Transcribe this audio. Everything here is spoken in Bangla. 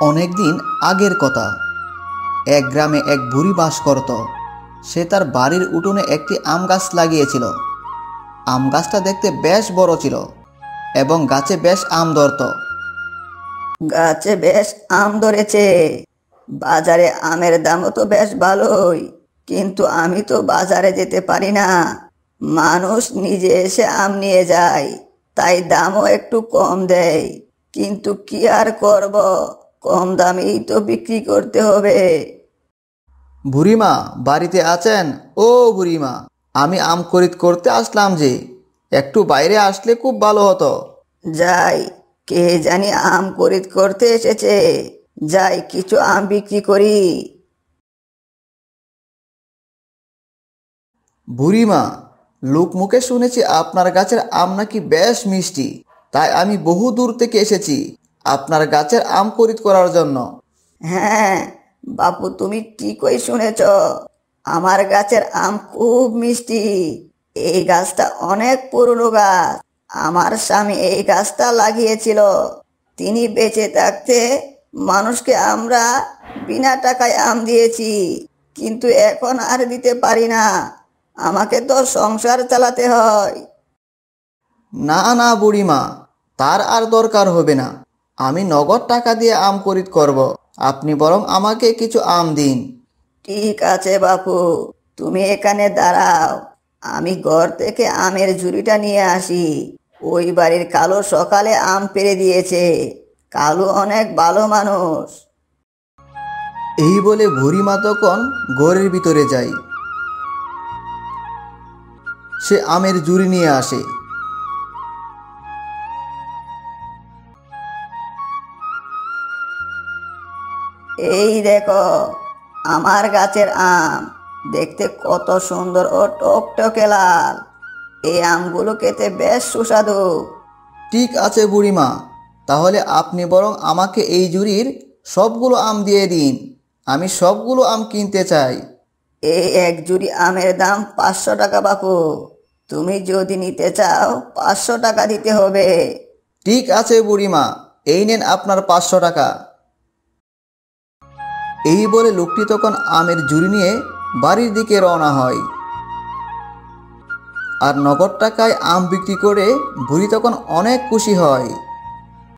অনেক দিন আগের কথা। এক গ্রামে এক বুড়ি বাস করত। সে তার বাড়ির উঠোনে একটি আম গাছ লাগিয়েছিল। আম গাছটা দেখতে বেশ বড় ছিল এবং গাছে বেশ আম ধরত। গাছে বেশ আম ধরেছে। বাজারে আমের দামও তো বেশ ভালোই, কিন্তু আমি তো বাজারে যেতে পারি না। মানুষ নিজে এসে আম নিয়ে যায়, তাই দামও একটু কম দেয়। কিন্তু কি আর করব, কম দামেই তো বিক্রি করতে হবে। বুড়িমা বাড়িতে আছেন? ও বুড়িমা, আমি আম খরিদ করতে আসলাম যে, একটু বাইরে আসলে খুব ভালো হতো। যাই, কে জানি আম খরিদ করতে এসেছে। যাই, কিছু আম বিক্রি করি। বুড়িমা, লোকমুখে শুনেছি আপনার গাছের আম নাকি বেশ মিষ্টি, তাই আমি বহু দূর থেকে এসেছি আপনার গাছের আম খরিদ করার জন্য। হ্যাঁ বাপু, তুমি ঠিকই শুনেছ। আমার গাছের আম খুব মিষ্টি। এই গাছটা অনেক পুরনো গাছ। আমার স্বামী এই গাছটা লাগিয়েছিল। তিনি বেঁচে থাকতে মানুষকে আমরা বিনা টাকায় আম দিয়েছি, কিন্তু এখন আর দিতে পারি না। আমাকে তো সংসার চালাতে হয়। না না বুড়িমা, তার আর দরকার হবে না। আমি নগদ টাকা দিয়ে আম খরিদ করব। আপনি বরং আমাকে কিছু আম দিন। ঠিক আছে বাপু, তুমি এখানে দাঁড়াও। আমি ঘর থেকে আমের ঝুড়িটা নিয়ে আসি। ওই বাড়ির কালো সকালে আম পেড়ে দিয়েছে। কালু অনেক ভালো মানুষ। এই বলে বুড়িমা তখন ঘরের ভিতরে যায়। সে আমের ঝুড়ি নিয়ে আসে। এই দেখো, আমার গাছের আম। দেখতে কত সুন্দর ও টকটকে লাল। এই আমগুলো খেতে বেশ সুস্বাদু। ঠিক আছে বুড়িমা, তাহলে আপনি বরং আমাকে এই ঝুড়ির সবগুলো আম দিয়ে দিন। আমি সবগুলো আম কিনতে চাই। এই এক ঝুড়ি আমের দাম 500 টাকা বাপু। তুমি যদি নিতে চাও 500 টাকা দিতে হবে। ঠিক আছে বুড়িমা, এই নেন আপনার 500 টাকা। এই বলে লোকটি তখন আমের ঝুড়ি নিয়ে বাড়ির দিকে রওনা হয়। আর নগদ টাকায় আম বিক্রি করে বুড়ি তখন অনেক খুশি হয়।